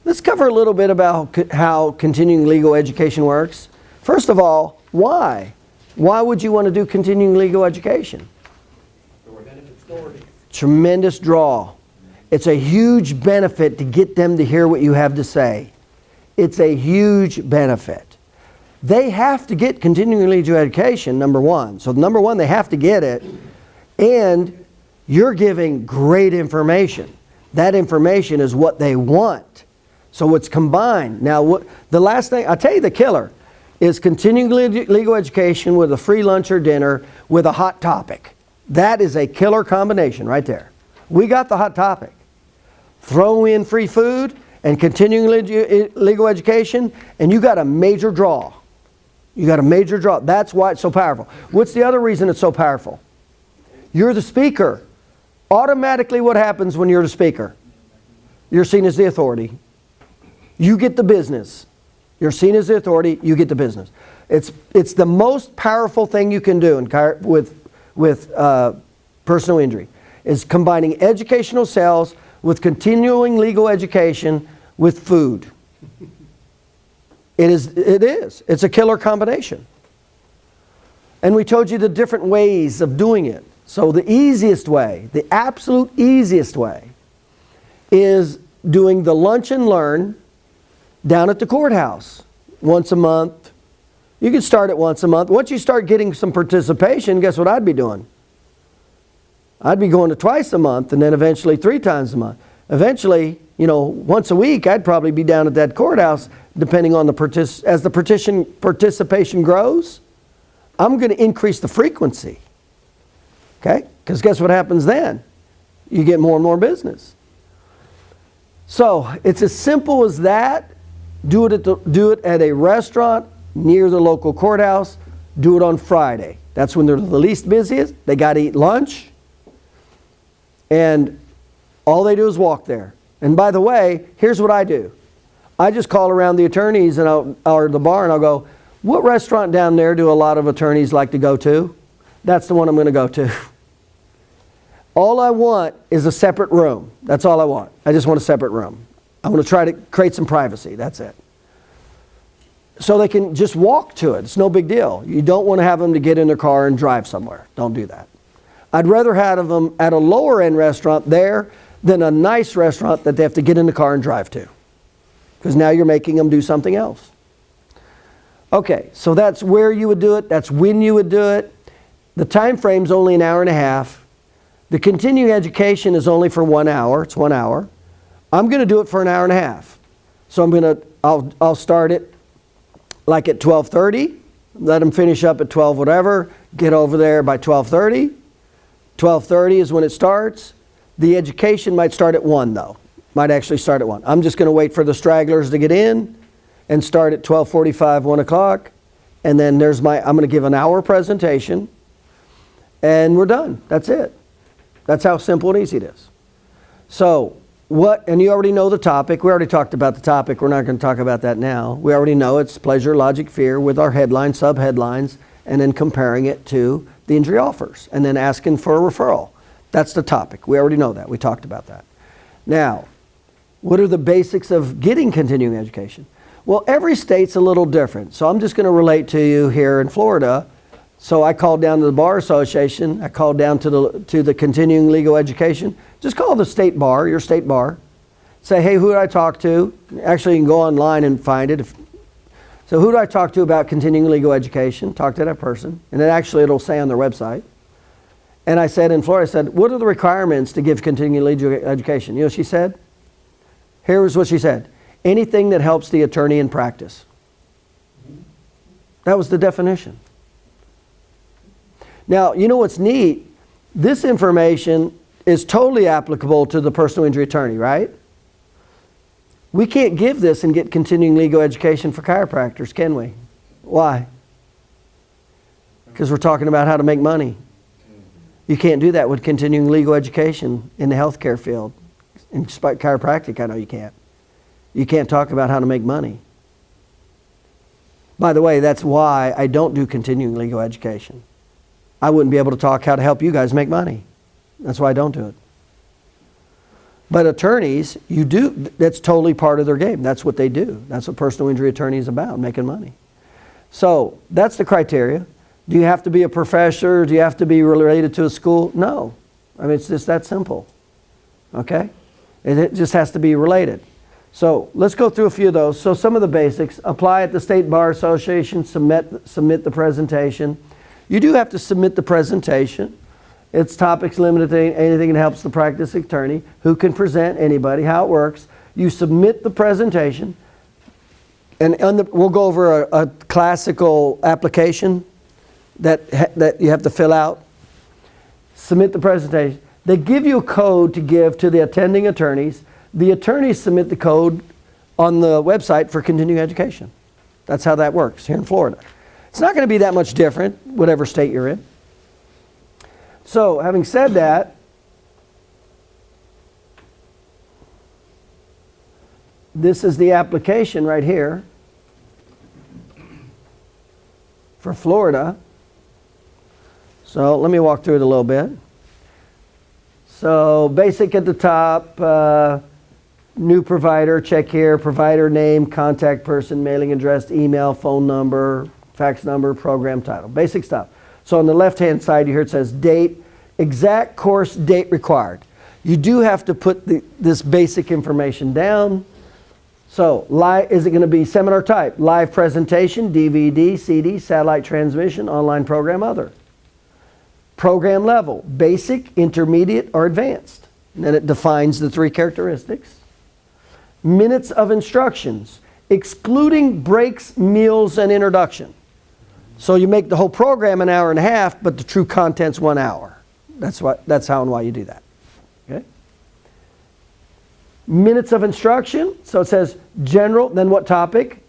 Let's cover a little bit about how continuing legal education works. First of all, why? Why would you want to do continuing legal education? Tremendous draw. It's a huge benefit to get them to hear what you have to say. It's a huge benefit. They have to get continuing legal education, number one. So number one, they have to get it. And you're giving great information. That information is what they want. So it's combined. Now, the last thing, I'll tell you the killer, is continuing legal education with a free lunch or dinner with a hot topic. That is a killer combination right there. We got the hot topic. Throw in free food and continuing legal education, and you got a major draw. You got a major draw. That's why it's so powerful. What's the other reason it's so powerful? You're the speaker. Automatically what happens when you're the speaker? You're seen as the authority. You get the business. You're seen as the authority, you get the business. It's the most powerful thing you can do with personal injury, is combining educational sales with continuing legal education with food. It is. It's a killer combination. And we told you the different ways of doing it. So the easiest way, the absolute easiest way, is doing the lunch and learn down at the courthouse once a month. You can start it once a month. Once you start getting some participation, guess what I'd be doing? I'd be going to twice a month, and then eventually 3 times a month. Eventually, once a week, I'd probably be down at that courthouse, depending on as the participation grows. I'm going to increase the frequency. Okay? Because guess what happens then? You get more and more business. So it's as simple as that. Do it at a restaurant near the local courthouse. Do it on Friday. That's when they're the least busiest. They got to eat lunch. And all they do is walk there. And by the way, here's what I do. I just call around the attorneys or the bar, and I'll go, what restaurant down there do a lot of attorneys like to go to? That's the one I'm going to go to. All I want is a separate room. That's all I want. I just want a separate room. I want to try to create some privacy. That's it. So they can just walk to it. It's no big deal. You don't want to have them to get in their car and drive somewhere. Don't do that. I'd rather have them at a lower end restaurant there than a nice restaurant that they have to get in the car and drive to. Because now you're making them do something else. Okay, so that's where you would do it. That's when you would do it. The time frame's only an hour and a half. The continuing education is only for 1 hour. It's 1 hour. I'm going to do it for an hour and a half. So I'll start it like at 12:30. Let them finish up at 12 whatever. Get over there by 12:30. 12:30 is when it starts. The education might start at 1 though. Might actually start at 1. I'm just going to wait for the stragglers to get in and start at 12:45, 1 o'clock. And then I'm going to give an hour presentation. And we're done. That's it. That's how simple and easy it is. So, and you already know the topic. We already talked about the topic. We're not going to talk about that now. We already know it's pleasure, logic, fear with our headlines, sub-headlines, and then comparing it to the injury offers, and then asking for a referral. That's the topic. We already know that. We talked about that. Now, what are the basics of getting continuing education? Well, every state's a little different. So I'm just going to relate to you here in Florida. So I called down to the Bar Association. I called down to the continuing legal education. Just call the state bar, your state bar. Say, hey, who do I talk to? Actually, you can go online and find it. So who do I talk to about continuing legal education? Talk to that person. And then actually it'll say on their website. And I said in Florida, I said, what are the requirements to give continuing legal education? You know what she said? Here was what she said. Anything that helps the attorney in practice. That was the definition. Now, you know what's neat? This information is totally applicable to the personal injury attorney, right? We can't give this and get continuing legal education for chiropractors, can we? Why? Because we're talking about how to make money. You can't do that with continuing legal education in the healthcare field. In chiropractic, I know you can't. You can't talk about how to make money. By the way, that's why I don't do continuing legal education. I wouldn't be able to talk how to help you guys make money. That's why I don't do it. But attorneys, that's totally part of their game. That's what they do. That's what personal injury attorney is about, making money. So that's the criteria. Do you have to be a professor? Do you have to be related to a school? No. I mean, it's just that simple. Okay? It just has to be related. So let's go through a few of those. So some of the basics. Apply at the State Bar Association. Submit the presentation. You do have to submit the presentation. Its topics limited to anything that helps the practice attorney. Who can present? Anybody. How it works. You submit the presentation. And we'll go over a classical application that you have to fill out. Submit the presentation. They give you a code to give to the attending attorneys. The attorneys submit the code on the website for continuing education. That's how that works here in Florida. It's not going to be that much different, whatever state you're in. So, having said that, this is the application right here for Florida. So, let me walk through it a little bit. So, basic at the top, new provider, check here, provider name, contact person, mailing address, email, phone number, fax number, program title, basic stuff. So on the left-hand side here it says date, exact course date required. You do have to put this basic information down. So is it going to be seminar type? Live presentation, DVD, CD, satellite transmission, online program, other. Program level, basic, intermediate, or advanced. And then it defines the three characteristics. Minutes of instructions, excluding breaks, meals, and introduction. So you make the whole program an hour and a half, but the true content's 1 hour. That's how and why you do that. Okay? Minutes of instruction. So it says general, then what topic?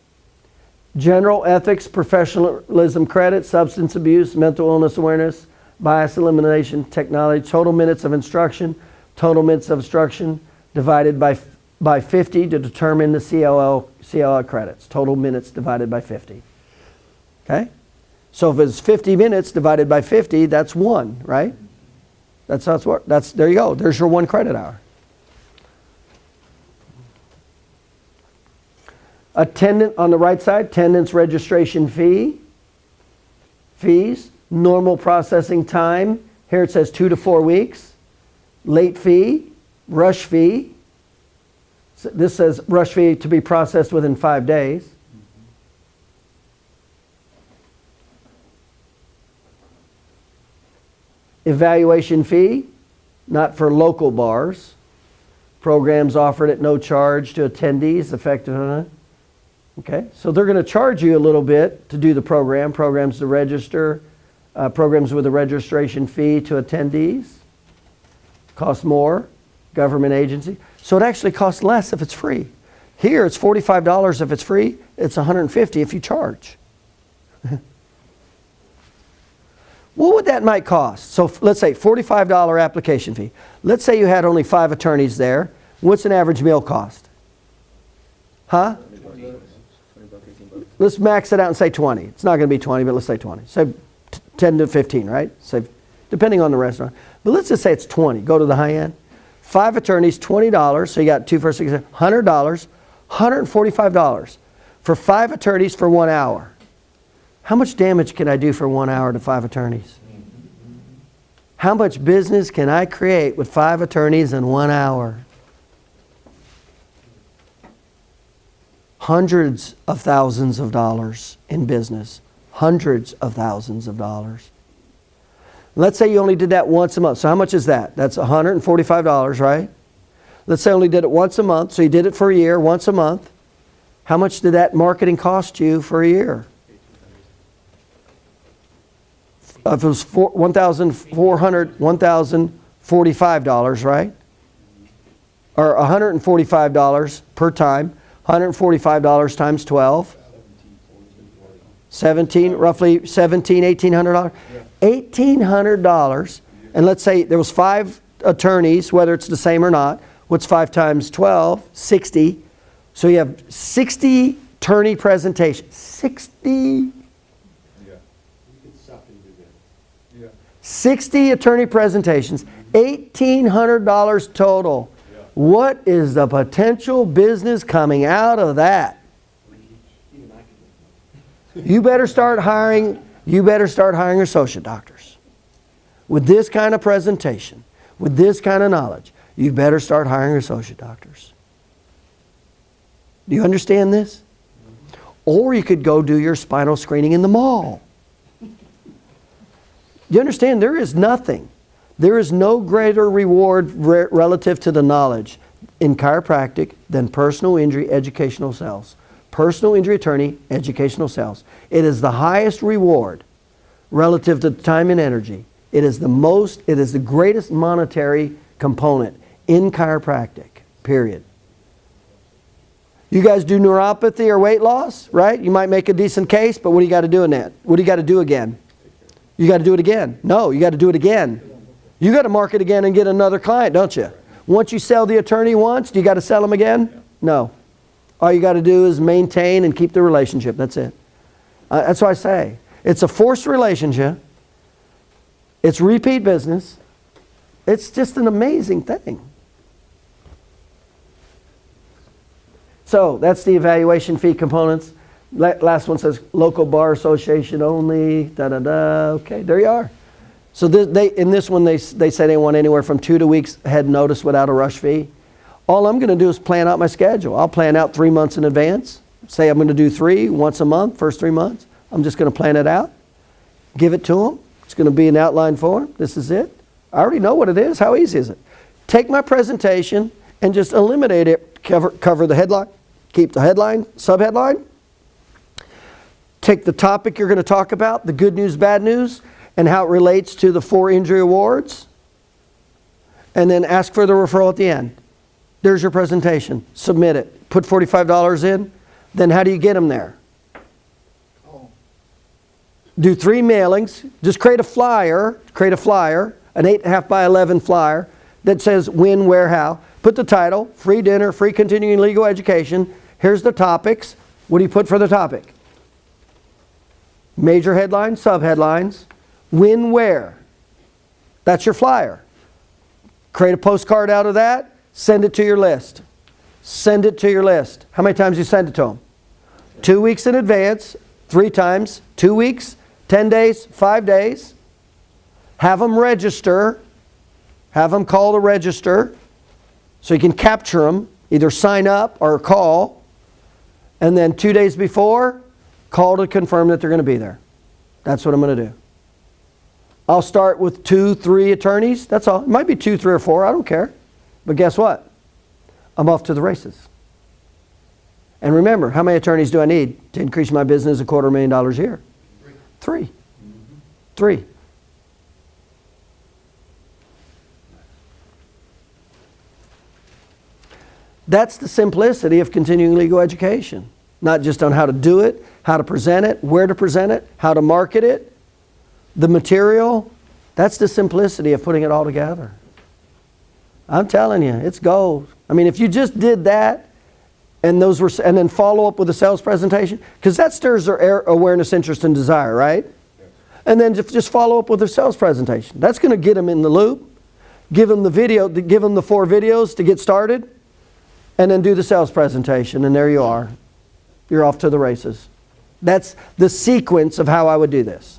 General ethics, professionalism credit, substance abuse, mental illness awareness, bias elimination, technology. Total minutes of instruction. Total minutes of instruction divided by 50 to determine the CLL credits. Total minutes divided by 50. Okay? So if it's 50 minutes divided by 50, that's 1, right? That's how it's work. There you go. There's your 1 credit hour. Attendant on the right side, attendance registration fee. Fees, normal processing time. Here it says 2 to 4 weeks. Late fee, rush fee. So this says rush fee to be processed within 5 days. Evaluation fee, not for local bars. Programs offered at no charge to attendees effective. Okay, so they're going to charge you a little bit to do the program. Programs to register. Programs with a registration fee to attendees. Cost more. Government agency. So it actually costs less if it's free. Here it's $45 if it's free. It's $150 if you charge. What would that might cost? So let's say $45 application fee. Let's say you had only 5 attorneys there. What's an average meal cost? Huh? Let's max it out and say 20. It's not going to be 20, but let's say 20. Say 10 to 15, right? Say, depending on the restaurant. But let's just say it's 20. Go to the high end. 5 attorneys, $20. So you got 2 for $6, $100, $145 for 5 attorneys for 1 hour. How much damage can I do for 1 hour to 5 attorneys? How much business can I create with 5 attorneys in 1 hour? Hundreds of thousands of dollars in business. Hundreds of thousands of dollars. Let's say you only did that once a month. So how much is that? That's $145, right? Let's say you only did it once a month. So you did it for a year, once a month. How much did that marketing cost you for a year? If it was $1,045, right? Or $145 per time. $145 times 12. 17, roughly $1,800. $1,800. And let's say there was 5 attorneys, whether it's the same or not. What's 5 times 12? 60. So you have 60 attorney presentations. 60. 60 attorney presentations, $1,800 total. What is the potential business coming out of that? You better start hiring associate doctors. With this kind of presentation, with this kind of knowledge, you better start hiring associate doctors. Do you understand this? Or you could go do your spinal screening in the mall. You understand, there is nothing. There is no greater reward relative to the knowledge in chiropractic than personal injury educational sales. Personal injury attorney, educational sales. It is the highest reward relative to time and energy. It is the greatest monetary component in chiropractic, period. You guys do neuropathy or weight loss, right? You might make a decent case, but what do you got to do in that? What do you got to do again? You got to do it again. No, you got to do it again. You got to market again and get another client, don't you? Once you sell the attorney once, do you got to sell them again? No. All you got to do is maintain and keep the relationship. That's it. That's what I say. It's a forced relationship. It's repeat business. It's just an amazing thing. So that's the evaluation fee components. Last one says local bar association only. Okay, there you are. So in this one they say they want anywhere from 2 to weeks ahead notice without a rush fee. All I'm going to do is plan out my schedule. I'll plan out 3 months in advance. Say I'm going to do 3 once a month, first 3 months. I'm just going to plan it out. Give it to them. It's going to be an outline form. This is it. I already know what it is. How easy is it? Take my presentation and just eliminate it. Cover the headline. Keep the headline, subheadline. Take the topic you're going to talk about, the good news, bad news, and how it relates to the 4 injury awards. And then ask for the referral at the end. There's your presentation. Submit it. Put $45 in. Then how do you get them there? Do 3 mailings. Just create a flyer, an 8.5 by 11 flyer that says when, where, how. Put the title, free dinner, free continuing legal education. Here's the topics. What do you put for the topic? Major headlines, subheadlines. When, where. That's your flyer. Create a postcard out of that. Send it to your list. Send it to your list. How many times do you send it to them? 2 weeks in advance, 3 times, 2 weeks, 10 days, 5 days. Have them register. Have them call to register so you can capture them. Either sign up or call. And then 2 days before, call to confirm that they're going to be there. That's what I'm going to do. I'll start with 2, 3 attorneys. That's all. It might be 2, 3, or 4. I don't care. But guess what? I'm off to the races. And remember, how many attorneys do I need to increase my business $250,000 a year? 3. 3. That's the simplicity of continuing legal education. Not just on how to do it, how to present it, where to present it, how to market it, the material. That's the simplicity of putting it all together. I'm telling you, it's gold. I mean, if you just did that, and then follow up with a sales presentation, because that stirs their awareness, interest, and desire, right? Yes. And then just follow up with a sales presentation. That's going to get them in the loop. Give them the video, give them the 4 videos to get started, and then do the sales presentation, and there you are. You're off to the races. That's the sequence of how I would do this.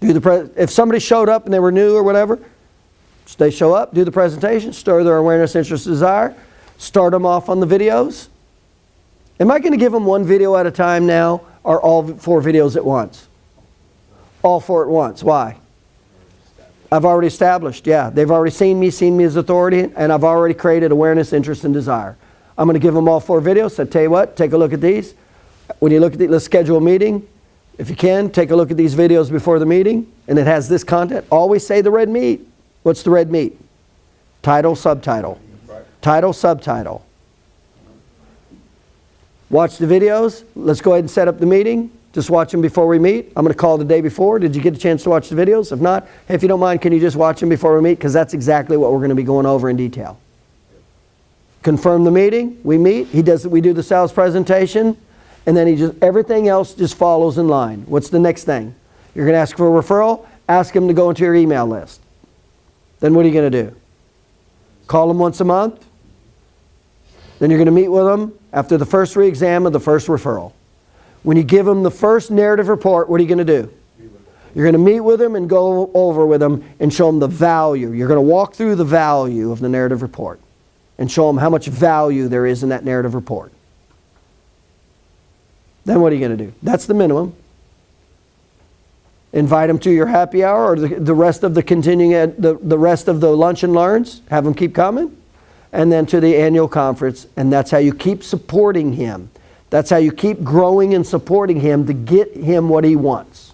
If somebody showed up and they were new or whatever, they show up, do the presentation, stir their awareness, interest, desire, start them off on the videos. Am I going to give them 1 video at a time now, or all 4 videos at once? All 4 at once. Why? I've already established, yeah. They've already seen me as authority, and I've already created awareness, interest, and desire. I'm going to give them all 4 videos. So tell you what, take a look at these. When you look at these, let's schedule a meeting. If you can, take a look at these videos before the meeting, and it has this content. Always say the red meat. What's the red meat? Title, subtitle. Title, subtitle. Watch the videos. Let's go ahead and set up the meeting. Just watch them before we meet. I'm going to call the day before. Did you get a chance to watch the videos? If not, hey, if you don't mind, can you just watch them before we meet? Because that's exactly what we're going to be going over in detail. Confirm the meeting. We meet. We do the sales presentation. And then everything else just follows in line. What's the next thing? You're going to ask for a referral. Ask them to go into your email list. Then what are you going to do? Call them once a month. Then you're going to meet with them after the first re-exam of the first referral. When you give them the first narrative report, what are you going to do? You're going to meet with them and go over with them and show them the value. You're going to walk through the value of the narrative report and show them how much value there is in that narrative report. Then what are you going to do? That's the minimum. Invite them to your happy hour or the rest of the the rest of the lunch and learns. Have them keep coming. And then to the annual conference. And that's how you keep supporting him. That's how you keep growing and supporting him to get him what he wants.